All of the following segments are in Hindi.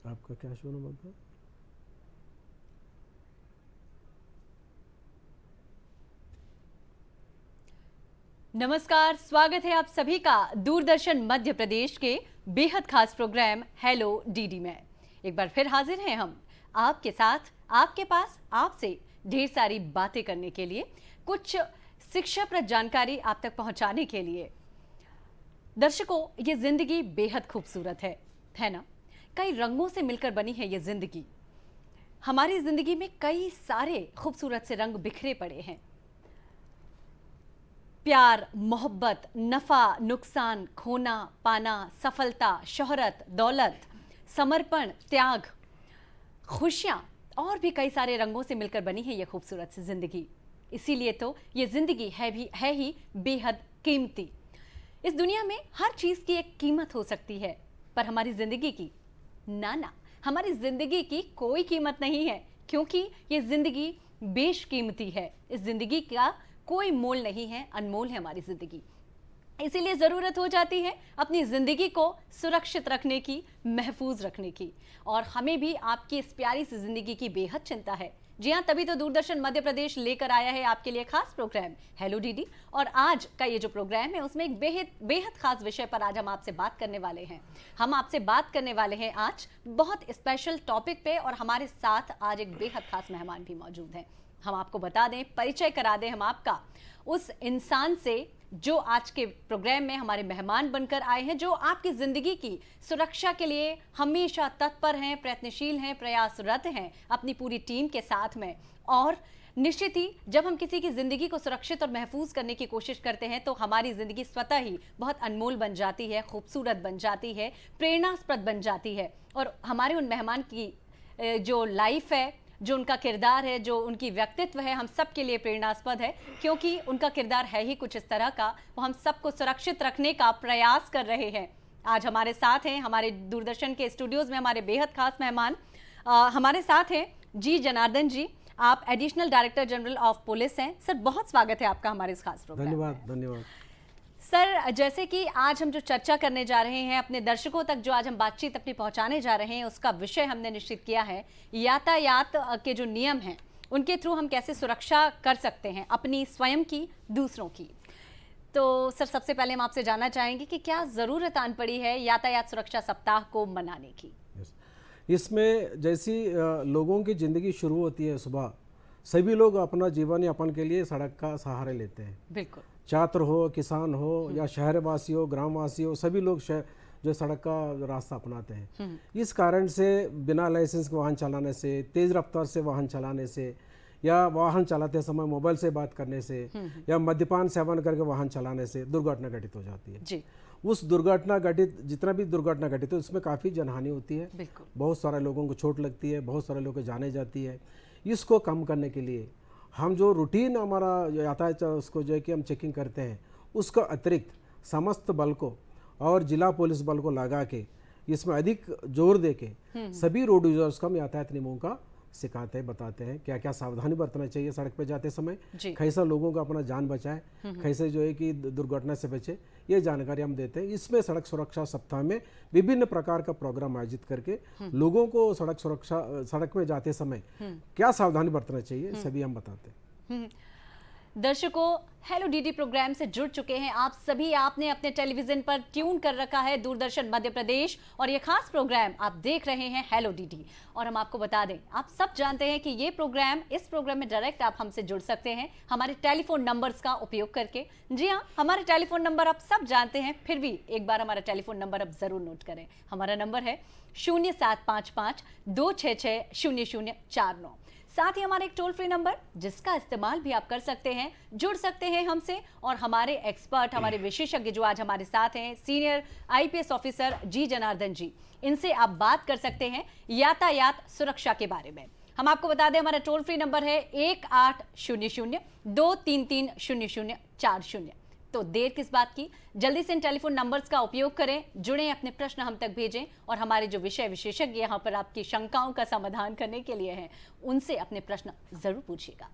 आपका क्या शो नंबर था? नमस्कार, स्वागत है आप सभी का दूरदर्शन मध्य प्रदेश के बेहद खास प्रोग्राम हेलो डीडी में। एक बार फिर हाजिर हैं हम आपके साथ, आपके पास आपसे ढेर सारी बातें करने के लिए, कुछ शिक्षाप्रद जानकारी आप तक पहुंचाने के लिए। दर्शकों, ये जिंदगी बेहद खूबसूरत है ना? कई रंगों से मिलकर बनी है ये जिंदगी। हमारी जिंदगी में कई सारे खूबसूरत से रंग बिखरे पड़े हैं। प्यार, मोहब्बत, नफा, नुकसान, खोना, पाना, सफलता, शोहरत, दौलत, समर्पण, त्याग, खुशियां और भी कई सारे रंगों से मिलकर बनी है ये खूबसूरत सी जिंदगी। इसीलिए तो ये जिंदगी है ही बेहद कीमती। इस दुनिया में हर चीज की एक कीमत हो सकती है, पर हमारी जिंदगी की ना, हमारी जिंदगी की कोई कीमत नहीं है, क्योंकि ये जिंदगी बेशकीमती है। इस जिंदगी का कोई मोल नहीं है, अनमोल है हमारी जिंदगी। इसीलिए जरूरत हो जाती है अपनी जिंदगी को सुरक्षित रखने की, महफूज रखने की। और हमें भी आपकी इस प्यारी सी जिंदगी की बेहद चिंता है। जी हाँ, तभी तो दूरदर्शन मध्य प्रदेश लेकर आया है आपके लिए खास प्रोग्राम हेलो डीडी। और आज का ये जो प्रोग्राम है उसमें एक बेहद खास विषय पर आज हम आपसे बात करने वाले हैं। हम आपसे बात करने वाले हैं आज बहुत स्पेशल टॉपिक पे, और हमारे साथ आज एक बेहद खास मेहमान भी मौजूद हैं। हम आपको बता दें, परिचय करा दें हम आपका उस इंसान से जो आज के प्रोग्राम में हमारे मेहमान बनकर आए हैं, जो आपकी जिंदगी की सुरक्षा के लिए हमेशा तत्पर हैं, प्रयत्नशील हैं, प्रयासरत हैं अपनी पूरी टीम के साथ में। और निश्चित ही जब हम किसी की जिंदगी को सुरक्षित और महफूज करने की कोशिश करते हैं तो हमारी जिंदगी स्वतः ही बहुत अनमोल बन जाती है, खूबसूरत बन जाती है, प्रेरणास्पद बन जाती है। और हमारे उन मेहमान की जो लाइफ है, जो उनका किरदार है, जो उनकी व्यक्तित्व है, हम सब के लिए प्रेरणास्पद है, क्योंकि उनका किरदार है ही कुछ इस तरह का, वो हम सबको सुरक्षित रखने का प्रयास कर रहे हैं। आज हमारे साथ हैं, हमारे दूरदर्शन के स्टूडियोज में हमारे बेहद खास मेहमान हमारे साथ हैं जी जनार्दन जी। आप additional director general of police हैं। सर, बहुत स्वागत है आपका हमारे इस खास प्रोग्राम में। धन्यवाद धन्यवाद। सर, जैसे कि आज हम जो चर्चा करने जा रहे हैं, अपने दर्शकों तक जो आज हम बातचीत अपनी पहुंचाने जा रहे हैं, उसका विषय हमने निश्चित किया है यातायात के जो नियम हैं उनके थ्रू हम कैसे सुरक्षा कर सकते हैं अपनी, स्वयं की, दूसरों की। तो सर, सबसे पहले हम आपसे जानना चाहेंगे कि क्या ज़रूरत आन पड़ी है यातायात सुरक्षा सप्ताह को मनाने की? इसमें जैसी लोगों की ज़िंदगी शुरू होती है सुबह, सभी लोग अपना जीवन यापन के लिए सड़क का सहारा लेते हैं। बिल्कुल। छात्र हो, किसान हो या शहरवासी हो, ग्रामवासी हो, सभी लोग जो सड़क का रास्ता अपनाते हैं। इस कारण से बिना लाइसेंस के वाहन चलाने से, तेज़ रफ्तार से वाहन चलाने से, या वाहन चलाते समय मोबाइल से बात करने से, या मद्यपान सेवन करके वाहन चलाने से दुर्घटना घटित हो जाती है। जी। उस दुर्घटना घटित, जितना भी दुर्घटना घटित है उसमें काफ़ी जनहानि होती है। बिल्कुल। बहुत सारे लोगों को चोट लगती है, बहुत सारे लोगों को जाने जाती है। इसको कम करने के लिए हम जो रूटीन हमारा यातायात उसको जो है कि हम चेकिंग करते हैं, उसका अतिरिक्त समस्त बल को और जिला पुलिस बल को लगा के इसमें अधिक जोर दे के सभी रोड यूजर्स को हम यातायात नियमों का सिखाते हैं, बताते हैं क्या क्या सावधानी बरतना चाहिए सड़क पे जाते समय, कैसा लोगों का अपना जान बचाए, कैसे जो है कि दुर्घटना से बचे, ये जानकारी हम देते हैं। इसमें सड़क सुरक्षा सप्ताह में विभिन्न प्रकार का प्रोग्राम आयोजित करके लोगों को सड़क में जाते समय क्या सावधानी बरतना चाहिए सभी हम बताते हैं। दर्शकों, हेलो डीडी प्रोग्राम से जुड़ चुके हैं आप सभी। आपने अपने टेलीविजन पर ट्यून कर रखा है दूरदर्शन मध्य प्रदेश, और ये खास प्रोग्राम आप देख रहे हैं हेलो डीडी। और हम आपको बता दें, आप सब जानते हैं कि ये प्रोग्राम, इस प्रोग्राम में डायरेक्ट आप हमसे जुड़ सकते हैं हमारे टेलीफोन नंबर्स का उपयोग करके। जी हाँ, हमारे टेलीफोन नंबर आप सब जानते हैं, फिर भी एक बार हमारा टेलीफोन नंबर आप जरूर नोट करें। हमारा नंबर है 0755-266-0049। साथ ही हमारा एक टोल फ्री नंबर जिसका इस्तेमाल भी आप कर सकते हैं, जुड़ सकते हैं हमसे। और हमारे एक्सपर्ट, हमारे विशेषज्ञ जो आज हमारे साथ हैं, सीनियर आईपीएस ऑफिसर जी जनार्दन जी, इनसे आप बात कर सकते हैं यातायात सुरक्षा के बारे में। हम आपको बता दें, हमारा टोल फ्री नंबर है 1800-233-0040। तो देर किस बात की, जल्दी से इन टेलीफोन नंबर्स का उपयोग करें, जुड़ें, अपने प्रश्न हम तक भेजें, और हमारे जो विषय विशेषज्ञ यहाँ पर आपकी शंकाओं का समाधान करने के लिए हैं, उनसे अपने प्रश्न जरूर पूछिएगा।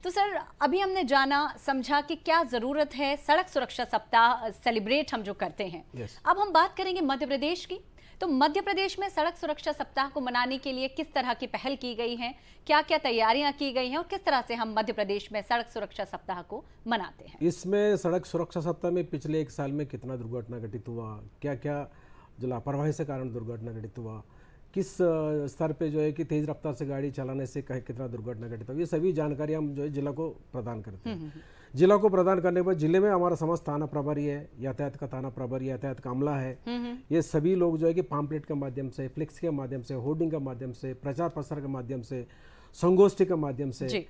तो सर अभी हमने जाना समझा कि क्या जरूरत है सड़क सुरक्षा सप्ताह सेलिब्रेट हम जो करते हैं। Yes. अब हम बात करेंगे मध्य प्रदेश की। तो मध्य प्रदेश में सड़क सुरक्षा सप्ताह को मनाने के लिए किस तरह की पहल की गई है, क्या क्या तैयारियां की गई हैं और किस तरह से हम मध्य प्रदेश में सड़क सुरक्षा सप्ताह को मनाते हैं? इसमें सड़क सुरक्षा सप्ताह में पिछले 1 साल में कितना दुर्घटना घटित हुआ, क्या क्या जो लापरवाही से कारण दुर्घटना घटित हुआ, किस स्तर पे जो है कि तेज रफ्तार से गाड़ी चलाने से कितना दुर्घटना घटित हुआ, ये सभी जानकारी हम जो है जिला को प्रदान करते हैं। जिला को प्रदान करने के बाद जिले में हमारा समस्त थाना प्रभारी है, यातायात का थाना प्रभारी, यातायात का अमला है, ये सभी लोग जो है कि पम्पलेट के माध्यम से, फ्लेक्स के माध्यम से, होर्डिंग के माध्यम से, प्रचार प्रसार के माध्यम से, संगोष्ठी के माध्यम से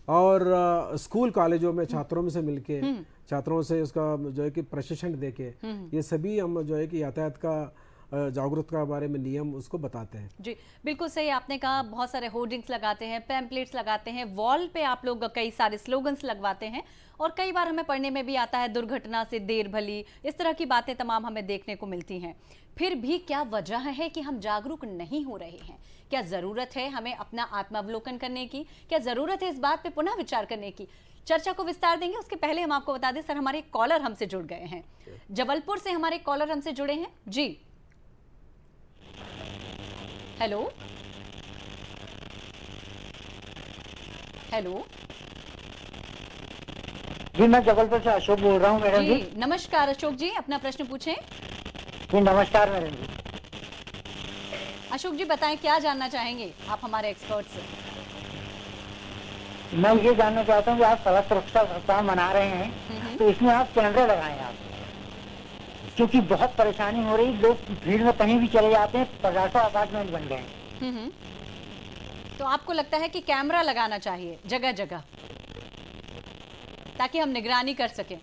और स्कूल कॉलेजों में छात्रों में से मिलके छात्रों से उसका जो है कि प्रशिक्षण देके ये सभी हम जो है कि यातायात का जागरूकता के बारे में नियम उसको बताते हैं। जी बिल्कुल सही आपने कहा, बहुत सारे होर्डिंग्स लगाते हैं, पैम्पलेट्स लगाते हैं, वॉल पे आप लोग कई सारे स्लोगन्स लगवाते हैं और कई बार हमें पढ़ने में भी आता है दुर्घटना से देर भली, इस तरह की बातें तमाम हमें देखने को मिलती हैं। फिर भी क्या वजह है कि हम जागरूक नहीं हो रहे हैं? क्या जरूरत है हमें अपना आत्मावलोकन करने की? क्या जरूरत है इस बात पे पुनः विचार करने की? चर्चा को विस्तार देंगे, उसके पहले हम आपको बता दें सर हमारे कॉलर हमसे जुड़ गए हैं, जबलपुर से हमारे कॉलर हमसे जुड़े हैं। जी हेलो हेलो जी, मैं जबलपुर से अशोक बोल रहा हूँ मैडम जी। नमस्कार अशोक जी, अपना प्रश्न पूछें। जी नमस्कार मैडम जी। अशोक जी बताएं क्या जानना चाहेंगे आप हमारे एक्सपर्ट से? मैं ये जानना चाहता हूँ कि आप सड़क सुरक्षा सप्ताह मना रहे हैं तो इसमें आप कैमरे लगाएं आप, क्योंकि बहुत परेशानी हो रही, लोग भीड़ में कहीं भी चले जाते हैं, 50 अपार्टमेंट बन गए हैं। तो आपको लगता है कि कैमरा लगाना चाहिए जगह जगह ताकि हम निगरानी कर सकें?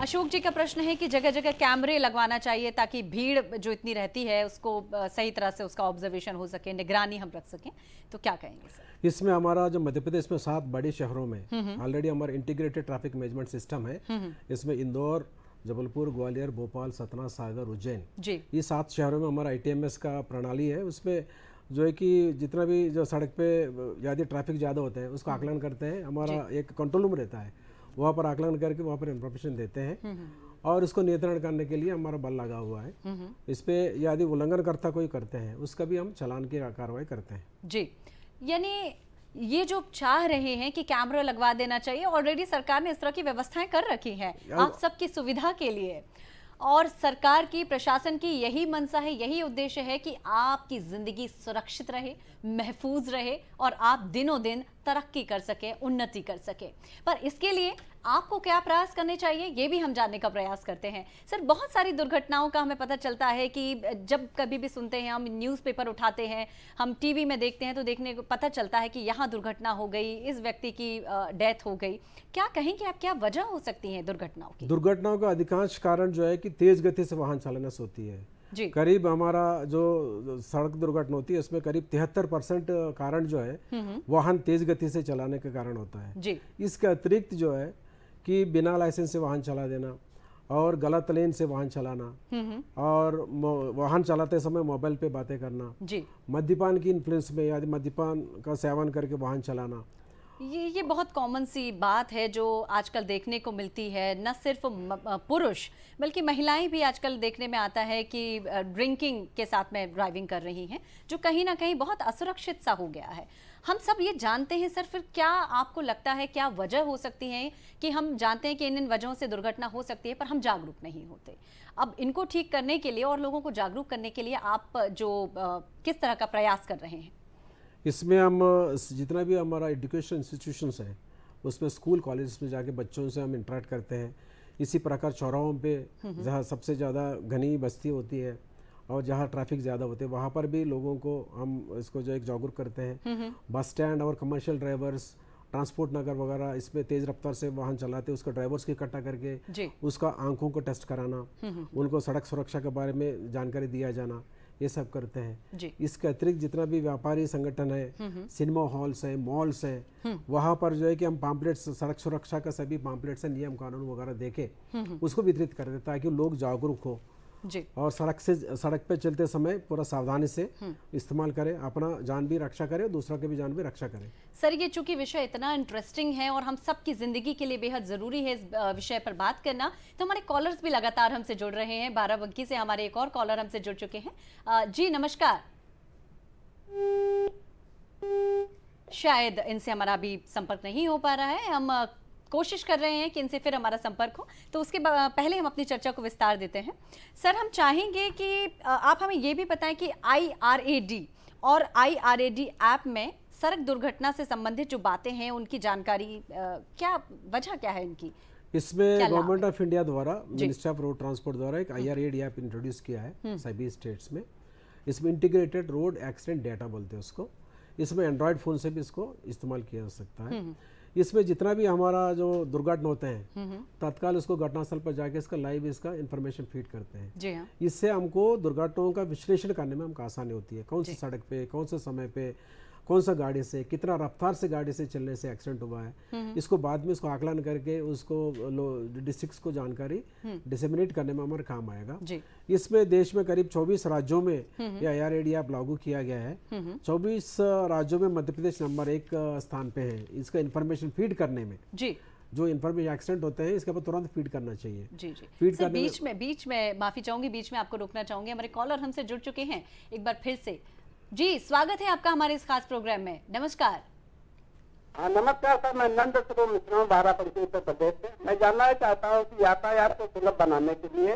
अशोक जी का प्रश्न है कि जगह जगह कैमरे लगवाना चाहिए ताकि भीड़ जो इतनी रहती है उसको सही तरह से उसका ऑब्जर्वेशन हो सके, निगरानी हम रख सकें, तो क्या कहेंगे सर? इसमें हमारा जो मध्य प्रदेश में 7 बड़े शहरों में ऑलरेडी हमारा इंटीग्रेटेड ट्रैफिक मैनेजमेंट सिस्टम है। इसमें इंदौर, जबलपुर, ग्वालियर, भोपाल, सतना, सागर, उज्जैन, ये 7 शहरों में हमारा ITMS का प्रणाली है। उसमें जो है कि जितना भी जो सड़क पे यदि ट्रैफिक ज़्यादा होता है उसका आकलन करते हैं। हमारा एक कंट्रोल रूम रहता है, वहाँ पर आकलन करके वहाँ पर इन्फॉर्मेशन देते हैं और उसको नियंत्रण करने के लिए हमारा बल लगा हुआ है। इस पे यदि उल्लंघन करता कोई करते हैं उसका भी हम चालान की कार्रवाई करते हैं। जी, यानी ये जो चाह रहे हैं कि कैमरा लगवा देना चाहिए, ऑलरेडी सरकार ने इस तरह की व्यवस्थाएं कर रखी हैं आप सबकी सुविधा के लिए, और सरकार की, प्रशासन की यही मंशा है, यही उद्देश्य है कि आपकी जिंदगी सुरक्षित रहे, महफूज रहे और आप दिनों दिन तरक्की कर सके, उन्नति कर सके। पर इसके लिए आपको क्या प्रयास करने चाहिए ये भी हम जानने का प्रयास करते हैं। सर बहुत सारी दुर्घटनाओं का हमें पता चलता है कि जब कभी भी सुनते हैं, हम न्यूज़पेपर उठाते हैं, हम टीवी में देखते हैं तो देखने को पता चलता है कि यहाँ दुर्घटना हो गई, इस व्यक्ति की डेथ हो गई। क्या कहेंगे आप, क्या वजह हो सकती है दुर्घटनाओं की? दुर्घटनाओं का अधिकांश कारण जो है कि तेज गति से वाहन चालना से होती है। जी। करीब हमारा जो सड़क दुर्घटना होती है उसमें करीब 73% कारण जो है वाहन तेज गति से चलाने के कारण होता है। जी। इसके अतिरिक्त जो है कि बिना लाइसेंस से वाहन चला देना और गलत लेन से वाहन चलाना और वाहन चलाते समय मोबाइल पे बातें करना, जी, मद्यपान की इन्फ्लुएंस में या मद्यपान का सेवन करके वाहन चलाना, ये बहुत कॉमन सी बात है जो आजकल देखने को मिलती है। न सिर्फ पुरुष बल्कि महिलाएं भी आजकल देखने में आता है कि ड्रिंकिंग के साथ में ड्राइविंग कर रही हैं, जो कहीं ना कहीं बहुत असुरक्षित सा हो गया है। हम सब ये जानते हैं सर, फिर क्या आपको लगता है क्या वजह हो सकती है कि हम जानते हैं कि इन वजहों से दुर्घटना हो सकती है पर हम जागरूक नहीं होते? अब इनको ठीक करने के लिए और लोगों को जागरूक करने के लिए आप जो किस तरह का प्रयास कर रहे हैं? इसमें हम जितना भी हमारा एजुकेशन इंस्टीट्यूशंस है उसमें स्कूल कॉलेज में जाके बच्चों से हम इंटरेक्ट करते हैं। इसी प्रकार चौराहों पे जहाँ सबसे ज़्यादा घनी बस्ती होती है और जहाँ ट्रैफिक ज़्यादा होते हैं वहाँ पर भी लोगों को हम इसको जो एक जागरूक करते हैं। बस स्टैंड और कमर्शियल ड्राइवर्स, ट्रांसपोर्ट नगर वगैरह इसमें तेज़ रफ्तार से वाहन चलाते हैं, उसको ड्राइवर्स की इकट्ठा करके उसका आंखों को टेस्ट कराना, उनको सड़क सुरक्षा के बारे में जानकारी दिया जाना, ये सब करते हैं। इसके अतिरिक्त जितना भी व्यापारी संगठन है, सिनेमा हॉल्स है, मॉल्स है, वहाँ पर जो है कि हम पम्पलेट्स, सड़क सुरक्षा का सभी पम्पलेट्स है, नियम कानून वगैरह देके उसको वितरित करते हैं ताकि लोग जागरूक हो जी। और सड़क पे चलते समय पूरा सावधानी से इस्तेमाल करें, अपना जान भी रक्षा करें, दूसरों की भी जान भी रक्षा करें। सर ये चूंकि विषय इतना इंटरेस्टिंग है और हम सबकी जिंदगी के लिए बेहद जरूरी है इस विषय पर बात करना, तो हमारे कॉलर्स भी लगातार हमसे जुड़ रहे हैं। बाराबंकी से हमारे एक और कॉलर हमसे जुड़ चुके हैं। जी नमस्कार। शायद इनसे हमारा अभी संपर्क नहीं हो पा रहा है, हम कोशिश कर रहे हैं कि इनसे फिर हमारा संपर्क हो, तो उसके पहले हम अपनी चर्चा को विस्तार देते हैं। सर हम चाहेंगे कि आप हमें ये भी बताएं कि IRAD और IRAD ऐप में सड़क दुर्घटना से संबंधित जो बातें हैं उनकी जानकारी क्या वजह क्या है इनकी? इसमें गवर्नमेंट ऑफ इंडिया द्वारा मिनिस्ट्री ऑफ रोड ट्रांसपोर्ट द्वारा एक IRAD ऐप इंट्रोड्यूस किया है सभी स्टेट्स में। इसमें इंटीग्रेटेड रोड एक्सीडेंट डेटा बोलते हैं उसको। इसमें एंड्रॉयड फ़ोन से भी इसको इस्तेमाल किया जा सकता है। इसमें जितना भी हमारा जो दुर्घटना होते हैं तत्काल उसको घटनास्थल पर जाके इसका लाइव इसका इन्फॉर्मेशन फीड करते हैं। जी हाँ। इससे हमको दुर्घटनाओं का विश्लेषण करने में हमको आसानी होती है, कौन सी सड़क पे, कौन से समय पे, कौन सा गाड़ी से, कितना रफ्तार से गाड़ी से चलने से एक्सीडेंट हुआ है। इसको बाद में इसको आकलन करके उसको डिस्ट्रिक्ट्स को जानकारी डिसेमिनेट करने में हमारे काम आएगा। इसमें देश में करीब 24 राज्यों में यह IRAD ऐप लागू किया गया है। 24 राज्यों में मध्य प्रदेश नंबर 1 स्थान पे है इसका इन्फॉर्मेशन फीड करने में। जी जो इन्फॉर्मेशन एक्सीडेंट होते हैं इसके ऊपर तुरंत फीड करना चाहिए। जी फीड करने बीच में माफी चाहूंगी, बीच में आपको रोकना चाहूंगी। हमारे कॉलर हमसे जुड़ चुके हैं एक बार फिर से। जी स्वागत है आपका हमारे इस खास प्रोग्राम में। नमस्कार। हाँ नमस्कार सर, मैं नंद स्वरूप मिश्रा हूँ, बाराबंकी उत्तर प्रदेश से। मैं जानना चाहता हूँ कि यातायात को सुलभ बनाने के लिए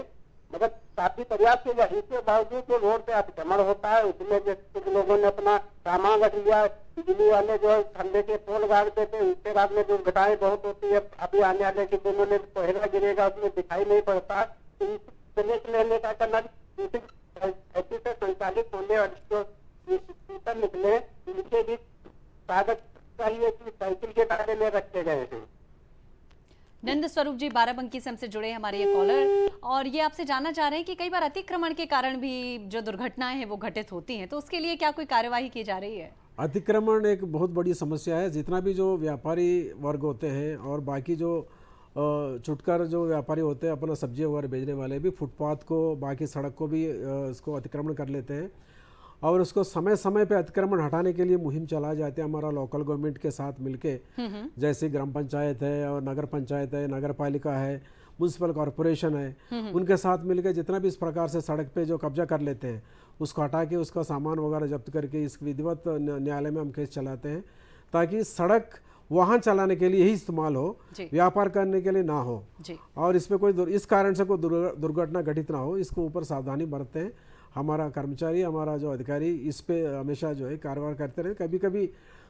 मगर काफी पर्याप्त इसके बावजूद जो रोड पे अतिक्रमण होता है उसमें जो कुछ लोगों ने अपना सामान रख लिया, बिजली वाले जो खंभे के पोल गाड़ देते हैं, उसके बाद में दुर्घटनाएं बहुत होती है। अभी आने वाले के दिनों में कोहरा गिरेगा उसमें दिखाई नहीं पड़ता। तो इस लेने का करना ऐसे से संचालित होने और जो निकले उनके भी कागज चाहिए कि साइकिल के दायरे में रखे गए हैं। नंद स्वरूप जी बाराबंकी से हमसे जुड़े हमारे ये कॉलर, और ये आपसे जानना चाह रहे हैं कि कई बार अतिक्रमण के कारण भी जो दुर्घटनाएं हैं वो घटित होती हैं, तो उसके लिए क्या कोई कार्यवाही की जा रही है? अतिक्रमण एक बहुत बड़ी समस्या है। जितना भी जो व्यापारी वर्ग होते हैं और बाकी जो छुटकर जो व्यापारी होते हैं अपना सब्जी वगैरह बेचने वाले भी फुटपाथ को, बाकी सड़क को भी इसको अतिक्रमण कर लेते हैं और उसको समय समय पे अतिक्रमण हटाने के लिए मुहिम चलाए जाते हैं हमारा लोकल गवर्नमेंट के साथ मिलके। जैसे ग्राम पंचायत है और नगर पंचायत है, नगर पालिका है, म्यूनसिपल कॉरपोरेशन है, उनके साथ मिलकर जितना भी इस प्रकार से सड़क पे जो कब्जा कर लेते हैं उसको हटा के उसका सामान वगैरह जब्त करके इस विधिवत न्यायालय में हम केस चलाते हैं ताकि सड़क वाहन चलाने के लिए ही इस्तेमाल हो, व्यापार करने के लिए ना हो और इसमें कोई इस कारण से कोई दुर्घटना घटित ना हो, इसको ऊपर सावधानी बरतते हैं। हमारा कर्मचारी, हमारा जो अधिकारी इस पे हमेशा जो है कार्रवाई करते रहे। कभी कभी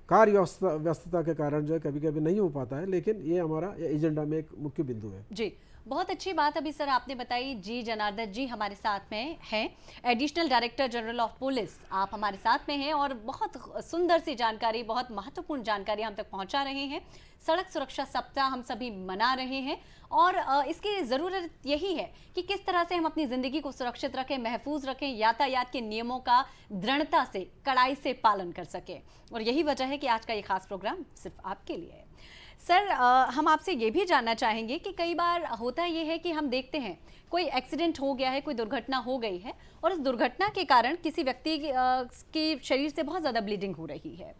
कार्य व्यस्तता के कारण जो है कभी कभी नहीं हो पाता है, लेकिन ये हमारा एजेंडा में एक मुख्य बिंदु है। जी बहुत अच्छी बात अभी सर आपने बताई। जी जनार्दन जी हमारे साथ में हैं, additional director general of police, आप हमारे साथ में हैं और बहुत सुंदर सी जानकारी, बहुत महत्वपूर्ण जानकारी हम तक पहुंचा रहे हैं। सड़क सुरक्षा सप्ताह हम सभी मना रहे हैं और इसकी ज़रूरत यही है कि किस तरह से हम अपनी ज़िंदगी को सुरक्षित रखें, महफूज रखें, यातायात के नियमों का दृढ़ता से, कड़ाई से पालन कर सकें। और यही वजह है कि आज का ये खास प्रोग्राम सिर्फ आपके लिए है। सर हम आपसे ये भी जानना चाहेंगे कि कई बार होता ये है कि हम देखते हैं कोई एक्सीडेंट हो गया है, कोई दुर्घटना हो गई है और उस दुर्घटना के कारण किसी व्यक्ति के शरीर से बहुत ज़्यादा ब्लीडिंग हो रही है।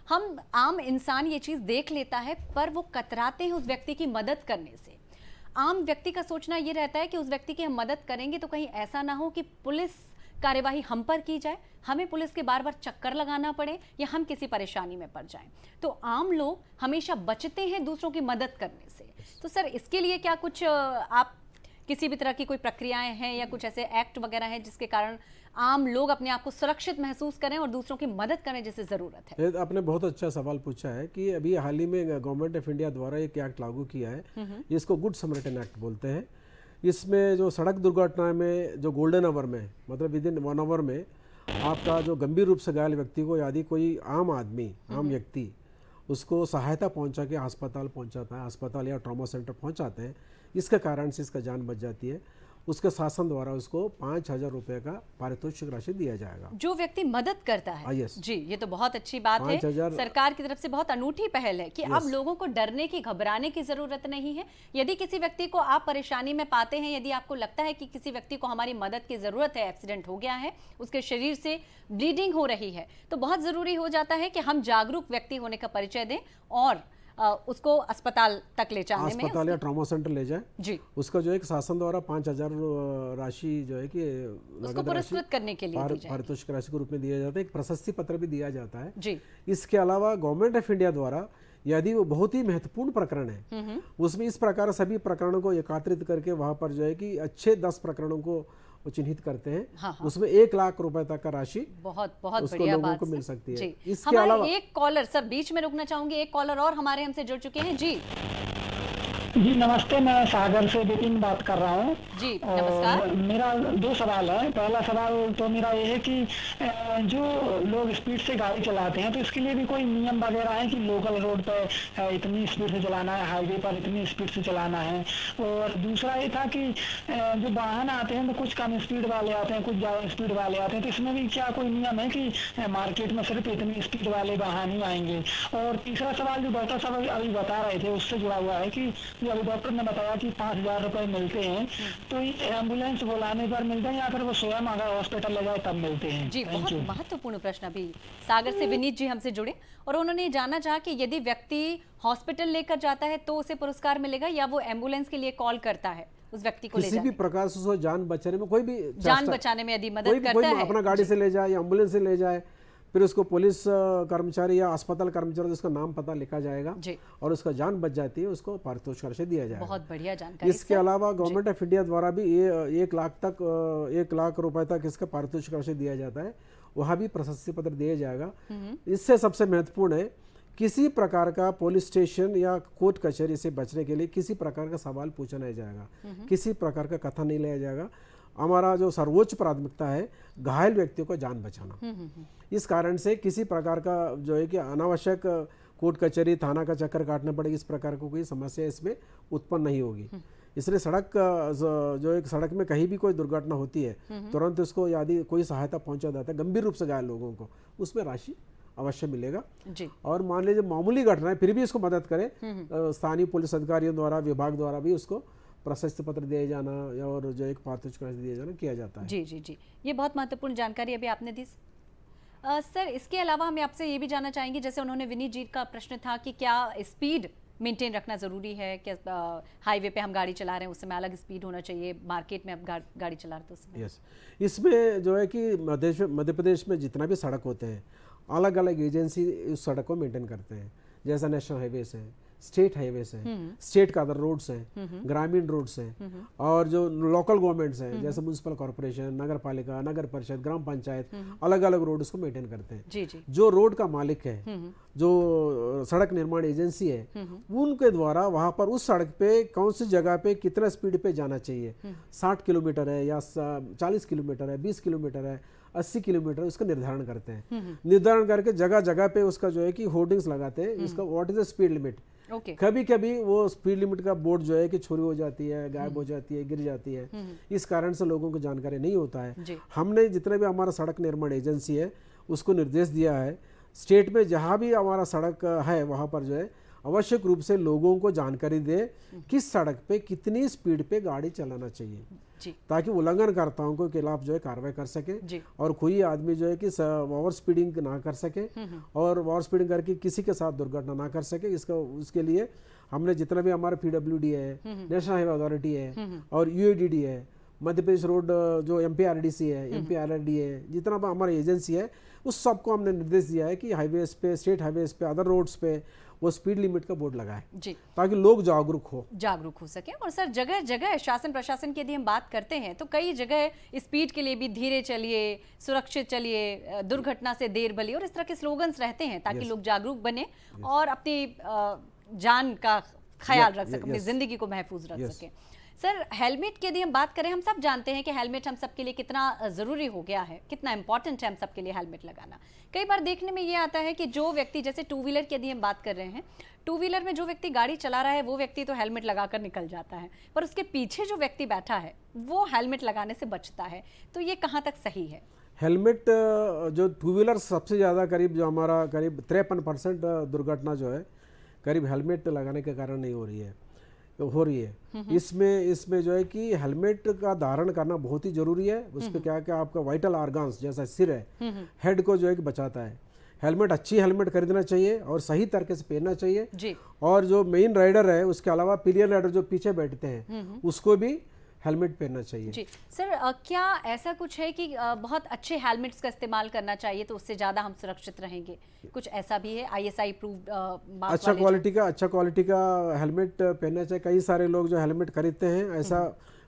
हम आम इंसान ये चीज़ देख लेता है पर वो कतराते हैं उस व्यक्ति की मदद करने से। आम व्यक्ति का सोचना ये रहता है कि उस व्यक्ति की हम मदद करेंगे तो कहीं ऐसा ना हो कि पुलिस कार्यवाही हम पर की जाए, हमें पुलिस के बार बार चक्कर लगाना पड़े या हम किसी परेशानी में पड़ जाएं। तो आम लोग हमेशा बचते हैं दूसरों की मदद करने से। तो सर इसके लिए क्या कुछ आप किसी भी तरह की कोई प्रक्रियाएं हैं या कुछ ऐसे एक्ट वगैरह हैं जिसके कारण आम लोग अपने आप को सुरक्षित महसूस करें और दूसरों की मदद करें जिसे ज़रूरत है? आपने बहुत अच्छा सवाल पूछा है कि अभी हाल ही में गवर्नमेंट ऑफ इंडिया द्वारा एक एक्ट लागू किया है, इसको गुड समरिटन एक्ट बोलते हैं। इसमें जो सड़क दुर्घटना में जो गोल्डन आवर में मतलब विद इन 1 आवर में आपका जो गंभीर रूप से घायल व्यक्ति को यदि कोई आम आदमी, आम व्यक्ति उसको सहायता पहुंचा के अस्पताल पहुंचाता है, अस्पताल या ट्रॉमा सेंटर पहुंचाते हैं, इसके कारण से इसका जान बच जाती है। उसके शासन द्वारा उसको 5,000 रुपए का पारितोषिक राशि दिया जाएगा। जो व्यक्ति मदद करता है। yes. जी, ये तो बहुत अच्छी बात है। 5,000 सरकार की तरफ से बहुत अनूठी पहल है कि अब लोगों को डरने की, घबराने की जरूरत नहीं है। यदि किसी व्यक्ति को आप परेशानी में पाते हैं, यदि आपको लगता है कि किसी व्यक्ति को हमारी मदद की जरूरत है, एक्सीडेंट हो गया है, उसके शरीर से ब्लीडिंग हो रही है, तो बहुत जरूरी हो जाता है कि हम जागरूक व्यक्ति होने का परिचय दें और उसको अस्पताल तक ले जाने में, अस्पताल या ट्रॉमा सेंटर ले जाए जी, उसका जो है कि शासन द्वारा 5,000 राशि जो है कि उसको नगद पुरस्कृत करने के लिए दी जाएगी। पारितोषिक राशि के रूप में दिया जाता है। एक प्रशस्ति पत्र भी दिया जाता है जी। इसके अलावा गवर्नमेंट ऑफ इंडिया द्वारा यदि वो बहुत ही महत्वपूर्ण प्रकरण है, उसमें इस प्रकार सभी प्रकरणों को एकत्रित करके वहां पर जो है कि अच्छे 10 प्रकरणों को वो चिन्हित करते हैं। हाँ। उसमें 1 लाख रुपए तक का राशि बहुत उसको बढ़िया लोगों बात को सर। मिल सकती है। जी। इसके हमारे अलावा एक कॉलर, सर बीच में रुकना चाहूंगी, एक कॉलर और हमारे हमसे जुड़ चुके हैं। जी जी नमस्ते, मैं सागर से विपिन बात कर रहा हूँ। जी नमस्कार। मेरा 2 सवाल है। पहला सवाल तो मेरा ये है कि जो लोग स्पीड से गाड़ी चलाते हैं तो इसके लिए भी कोई नियम वगैरह है कि लोकल रोड पर इतनी स्पीड से चलाना है, हाईवे पर इतनी स्पीड से चलाना है। और दूसरा ये था कि जो वाहन आते हैं तो कुछ कम स्पीड वाले आते हैं, कुछ ज़्यादा स्पीड वाले आते हैं, तो इसमें भी क्या कोई नियम है कि मार्केट में सिर्फ इतनी स्पीड वाले वाहन ही आएंगे? और तीसरा सवाल जो डॉक्टर साहब अभी बता रहे थे उससे जुड़ा हुआ है कि अभी डॉक्टर ने बताया कि 5,000 रुपए मिलते हैं, तो एम्बुलेंस बुलाने पर मिलते हैं या फिर वो स्वयं अगर हॉस्पिटल ले जाए तब मिलते हैं? जी, बहुत महत्वपूर्ण प्रश्न। अभी सागर से विनीत जी हमसे जुड़े और उन्होंने जानना चाहा कि यदि व्यक्ति हॉस्पिटल लेकर जाता है तो उसे पुरस्कार मिलेगा या वो एम्बुलेंस के लिए कॉल करता है उस व्यक्ति को ले किसी भी प्रकार से उसको जान बचाने में, कोई भी जान बचाने में यदि मदद कोई करता है, अपना गाड़ी से ले जाए या एम्बुलेंस से ले जाए, फिर उसको पुलिस कर्मचारी या अस्पताल कर्मचारी उसका नाम पता लिखा जाएगा जी, और उसका जान बच जाती है, उसको पारितोषिक राशि दिया जाएगा। बहुत बढ़िया जानकारी। इसके अलावा गवर्नमेंट ऑफ इंडिया द्वारा भी ये 1 लाख रुपए तक इसका पारितोषिक राशि दिया जाता है, वहाँ भी प्रशस्ति पत्र दिया जाएगा। इससे सबसे महत्वपूर्ण है किसी प्रकार का पुलिस स्टेशन या कोर्ट कचहरी से बचने के लिए किसी प्रकार का सवाल पूछा नहीं जाएगा, किसी प्रकार का कथन नहीं लिया जाएगा। हमारा जो सर्वोच्च प्राथमिकता है घायल व्यक्तियों को जान बचाना। इस कारण से किसी प्रकार का जो है कि अनावश्यक कोर्ट कचहरी थाना का चक्कर काटना पड़ेगा, इस प्रकार को कोई समस्या इसमें उत्पन्न नहीं होगी। इसलिए जो एक सड़क में कहीं भी कोई दुर्घटना होती है तुरंत उसको यदि कोई सहायता पहुंचा जाता है गंभीर रूप से घायल लोगों को, उसमें राशि अवश्य मिलेगा जी। और मान लीजिए मामूली घटना है फिर भी इसको मदद करें, स्थानीय पुलिस अधिकारियों द्वारा, विभाग द्वारा भी उसको प्रशस्ति पत्र दिए जाना या और जो एक पारितोषिक राशि दिया जाना किया जाता है। जी जी जी, ये बहुत महत्वपूर्ण जानकारी अभी आपने दी। सर इसके अलावा हम आपसे ये भी जानना चाहेंगे, जैसे उन्होंने विनीत जी का प्रश्न था कि क्या स्पीड मेंटेन रखना ज़रूरी है, क्या हाईवे पे हम गाड़ी चला रहे हैं उस समय अलग स्पीड होना चाहिए, मार्केट में हम गाड़ी चला रहे हैं तो उसमें? यस, इसमें जो है कि मध्य प्रदेश में जितना भी सड़क होते हैं अलग अलग एजेंसी उस सड़क को मेंटेन करते हैं। जैसा नेशनल हाईवेज हैं, स्टेट हाईवेज हैं, स्टेट का अदर रोड्स हैं, ग्रामीण रोड्स हैं, और जो लोकल गवर्नमेंट्स हैं जैसे म्युनिसिपल कॉर्पोरेशन, नगर पालिका, नगर परिषद, ग्राम पंचायत, अलग अलग रोड उसको मेंटेन करते हैं। जी जी। जो रोड का मालिक है, जो सड़क निर्माण एजेंसी है, उनके द्वारा वहां पर उस सड़क पे कौन सी जगह पे कितना स्पीड पे जाना चाहिए, 60 किलोमीटर है या 40 किलोमीटर है, 20 किलोमीटर है, 80 किलोमीटर, उसका निर्धारण करते हैं। निर्धारण करके जगह जगह पे उसका जो है कि होर्डिंग्स लगाते हैं, इसका what is the speed limit. कभी कभी वो स्पीड लिमिट का बोर्ड जो है कि चोरी हो जाती है, गायब हो जाती है, गिर जाती है, इस कारण से लोगों को जानकारी नहीं होता है। हमने जितने भी हमारा सड़क निर्माण एजेंसी है उसको निर्देश दिया है, स्टेट में जहाँ भी हमारा सड़क है वहाँ पर जो है आवश्यक रूप से लोगों को जानकारी दे किस सड़क पे कितनी स्पीड पे गाड़ी चलाना चाहिए, ताकि उल्लंघनकर्ताओं के खिलाफ जो है कार्रवाई कर सके और कोई आदमी जो है कि ओवर स्पीडिंग ना कर सके और ओवर स्पीडिंग करके किसी के साथ दुर्घटना ना कर सके। उसके लिए हमने जितना भी हमारा PWD है, नेशनल हाईवे अथॉरिटी है और UADD है, मध्य प्रदेश रोड जो MPRDC है, MPRD है, जितना भी हमारी एजेंसी है उस सबको हमने निर्देश दिया है कि हाईवेज पे, स्टेट हाईवेज पे, अदर रोड्स पे वो स्पीड लिमिट का बोर्ड लगाए जी, ताकि लोग जागरूक हो सके। और सर जगह जगह शासन प्रशासन की यदि हम बात करते हैं तो कई जगह स्पीड के लिए भी धीरे चलिए, सुरक्षित चलिए, दुर्घटना से देर भली, और इस तरह के स्लोगन्स रहते हैं ताकि लोग जागरूक बने और अपनी जान का ख्याल रख सकें, अपनी जिंदगी को महफूज रख सकें। सर हेलमेट की यदि हम बात करें, हम सब जानते हैं कि हेलमेट हम सबके लिए कितना ज़रूरी हो गया है, कितना इंपॉर्टेंट है हम सबके लिए हेलमेट लगाना। कई बार देखने में ये आता है कि जो व्यक्ति, जैसे टू व्हीलर की यदि हम बात कर रहे हैं, टू व्हीलर में जो व्यक्ति गाड़ी चला रहा है वो व्यक्ति तो हेलमेट लगाकर निकल जाता है, पर उसके पीछे जो व्यक्ति बैठा है वो हेलमेट लगाने से बचता है। तो ये कहाँ तक सही है? हेलमेट जो टू व्हीलर सबसे ज़्यादा करीब जो हमारा करीब 53% दुर्घटना जो है करीब हेलमेट लगाने के कारण नहीं हो रही है। इसमें जो है कि हेलमेट का धारण करना बहुत ही जरूरी है। उसपे क्या क्या आपका वाइटल ऑर्गन्स जैसा सिर है, हेड को जो है कि बचाता है। हेलमेट, अच्छी हेलमेट खरीदना चाहिए और सही तरीके से पहनना चाहिए जी। और जो मेन राइडर है उसके अलावा पिलियन राइडर जो पीछे बैठते हैं उसको भी हेलमेट पहनना चाहिए। जी सर, क्या ऐसा कुछ है कि बहुत अच्छे हेलमेट्स का इस्तेमाल करना चाहिए तो उससे ज़्यादा हम सुरक्षित रहेंगे? कुछ ऐसा भी है ISI प्रूव्ड? अच्छा क्वालिटी का हेलमेट पहनना चाहिए। कई सारे लोग जो हेलमेट खरीदते हैं ऐसा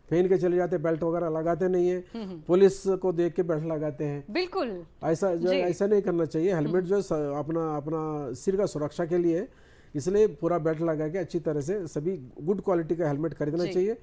पहन के चले जाते हैं, बेल्ट वगैरह लगाते नहीं है, पुलिस को देख के बेल्ट लगाते हैं। बिल्कुल ऐसा नहीं करना चाहिए। हेलमेट जो अपना सिर का सुरक्षा के लिए, इसलिए पूरा बेल्ट लगा के अच्छी तरह से सभी गुड क्वालिटी का हेलमेट खरीदना चाहिए।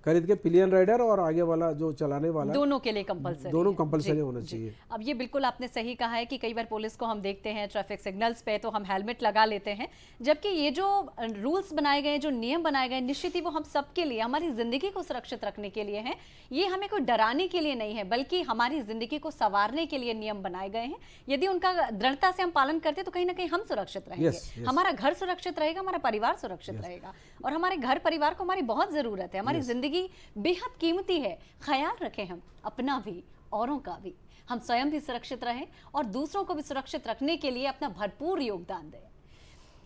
खरीद के पिलियन राइडर और आगे वाला जो चलाने वाला दोनों के लिए कंपलसरी, दोनों कंपलसरी होना चाहिए। अब ये बिल्कुल आपने सही कहा है कि कई बार पुलिस को हम देखते हैं ट्रैफिक सिग्नल्स पे तो हम हेलमेट लगा लेते हैं, जबकि ये जो रूल्स बनाए गए, जो नियम बनाए गए, निश्चित ही वो हम सबके लिए, हमारी जिंदगी को सुरक्षित रखने के लिए हैं। ये हमें कोई डराने के लिए नहीं है, बल्कि हमारी जिंदगी को संवारने के लिए नियम बनाए गए हैं। यदि उनका दृढ़ता से हम पालन करते तो कहीं ना कहीं हम सुरक्षित रहेंगे, हमारा घर सुरक्षित रहेगा, हमारा परिवार सुरक्षित रहेगा। और हमारे घर परिवार को हमारी बहुत जरूरत है। हमारी जिंदगी बेहद कीमती है। ख्याल रखें हम अपना भी, औरों का भी, हम स्वयं भी सुरक्षित रहें और दूसरों को भी सुरक्षित रखने के लिए अपना भरपूर योगदान दें।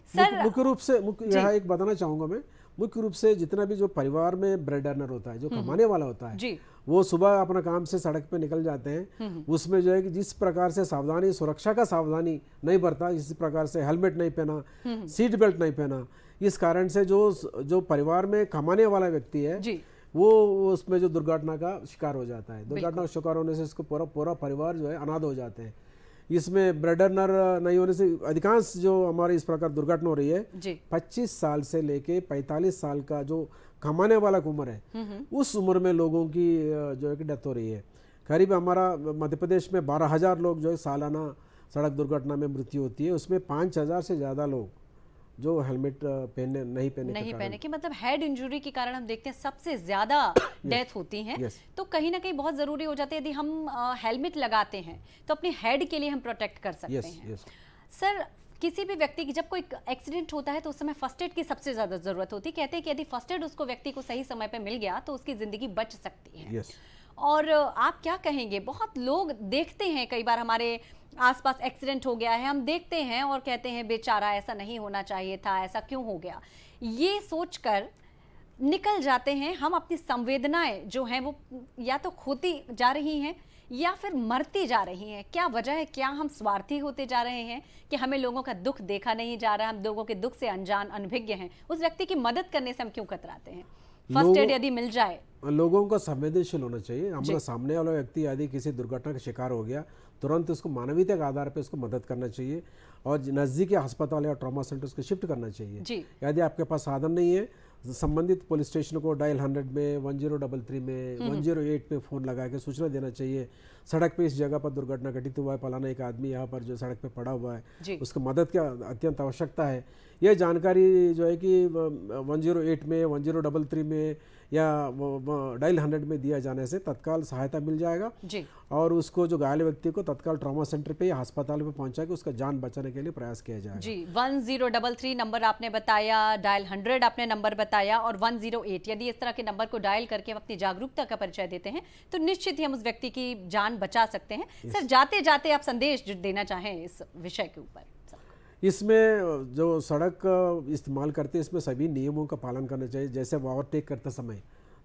सर मुख्य रूप से यहाँ एक बताना चाहूंगा मैं, मुख्य रूप से जितना भी जो परिवार में ब्रेड अर्नर होता है, जो कमाने वाला होता है जी। वो सुबह अपना काम से सड़क पे निकल जाते हैं। उसमें जो है कि जिस प्रकार से सावधानी, सुरक्षा का सावधानी नहीं बरता, इस प्रकार से हेलमेट नहीं पहना, सीट बेल्ट नहीं पहना, इस कारण से जो परिवार में कमाने वाला व्यक्ति है जी। वो उसमें जो दुर्घटना का शिकार हो जाता है। दुर्घटना का शिकार होने से इसको पूरा परिवार जो है अनाथ हो जाते हैं। इसमें ब्रेड अर्नर नहीं होने से अधिकांश जो हमारे इस प्रकार दुर्घटना हो रही है, 25 साल से लेके 45 साल का जो कमाने वाला उम्र है, उस उम्र में लोगों की जो है कि डेथ हो रही है। करीब हमारा मध्य प्रदेश में 12,000 लोग जो है सालाना सड़क दुर्घटना में मृत्यु होती है। उसमें 5,000 से ज़्यादा लोग जो हेलमेट नहीं पहने कि मतलब हेड इंजरी के कारण हम देखते हैं सबसे ज्यादा डेथ होती हैं। तो कहीं ना कहीं बहुत जरूरी हो जाती है, यदि हम हेलमेट लगाते हैं तो अपने हेड के लिए हम प्रोटेक्ट कर सकते हैं। सर, किसी भी व्यक्ति की जब कोई एक्सीडेंट होता है तो उस समय फर्स्ट एड की सबसे ज्यादा जरूरत होती है। कहते हैं कि यदि फर्स्ट एड उसको व्यक्ति को सही समय पे मिल गया तो उसकी जिंदगी बच सकती है। और आप क्या कहेंगे? बहुत लोग देखते हैं, कई बार हमारे आसपास एक्सीडेंट हो गया है, हम देखते हैं और कहते हैं बेचारा, ऐसा नहीं होना चाहिए था, ऐसा क्यों हो गया, ये सोचकर निकल जाते हैं। हम अपनी संवेदनाएं जो हैं वो या तो खोती जा रही हैं या फिर मरती जा रही हैं। क्या वजह है? क्या हम स्वार्थी होते जा रहे हैं कि हमें लोगों का दुख देखा नहीं जा रहा, हम लोगों के दुख से अनजान, अनभिज्ञ हैं? उस व्यक्ति की मदद करने से हम क्यों कतराते हैं? फर्स्ट एड यदि मिल जाए, लोगों को संवेदनशील होना चाहिए। हमारा सामने वाला व्यक्ति यदि किसी दुर्घटना का शिकार हो गया, तुरंत उसको मानवीयता के आधार पर उसको मदद करना चाहिए और नज़दीकी अस्पताल या ट्रॉमा सेंटर को शिफ्ट करना चाहिए। यदि आपके पास साधन नहीं है, संबंधित पुलिस स्टेशन को डायल 100 में, 1033 में, 108 में फ़ोन लगा के सूचना देना चाहिए। सड़क पे इस जगह पर दुर्घटना घटित हुआ है, फलाना एक आदमी यहाँ पर जो सड़क पे पड़ा हुआ है, उसको मदद की अत्यंत आवश्यकता है। यह जानकारी जो है कि 108 में, 1033 में या डायल 100 में दिया जाने से तत्काल सहायता मिल जाएगा और उसको जो घायल व्यक्ति को तत्काल ट्रॉमा सेंटर पे या अस्पताल में पहुंचा के उसका जान बचाने के लिए प्रयास किया जाएगा। जी, 1033 नंबर आपने बताया, डायल 100 आपने नंबर बताया और 108, यदि इस तरह के नंबर को डायल करके हम अपनी जागरूकता का परिचय देते हैं तो निश्चित ही हम उस व्यक्ति की जान बचा सकते हैं। सर, जाते जाते आप संदेश जो देना चाहें इस विषय के ऊपर? इसमें जो सड़क इस्तेमाल करते हैं इसमें सभी नियमों का पालन करना चाहिए। जैसे ओवरटेक करते समय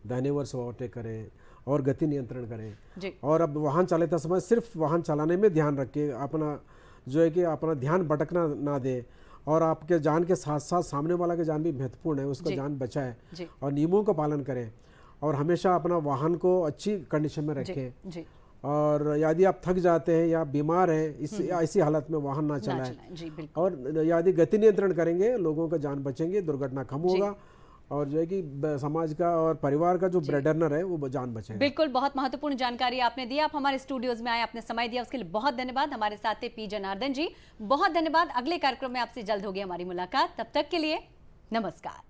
दाहिने ओर से ओवरटेक करें और गति नियंत्रण करें और अब वाहन चलाते समय सिर्फ वाहन चलाने में ध्यान रखें, अपना जो है कि अपना ध्यान भटकना ना दे और आपके जान के साथ साथ सामने वाला की जान भी महत्वपूर्ण है, उसका जान बचाए और नियमों का पालन करें और हमेशा अपना वाहन को अच्छी कंडीशन में रखें। और यदि आप थक जाते हैं या बीमार हैं, ऐसी हालत में वाहन ना चलाएं और यदि गति नियंत्रण करेंगे लोगों का जान बचेंगे, दुर्घटना कम होगा और जो है कि समाज का और परिवार का जो ब्रेड अर्नर है वो जान बचेगा। बिल्कुल, बहुत महत्वपूर्ण जानकारी आपने दी। आप हमारे स्टूडियोज में आए, आपने समय दिया, उसके लिए बहुत धन्यवाद। हमारे साथ थे पी जनार्दन जी, बहुत धन्यवाद। अगले कार्यक्रम में आपसे जल्द होगी हमारी मुलाकात, तब तक के लिए नमस्कार।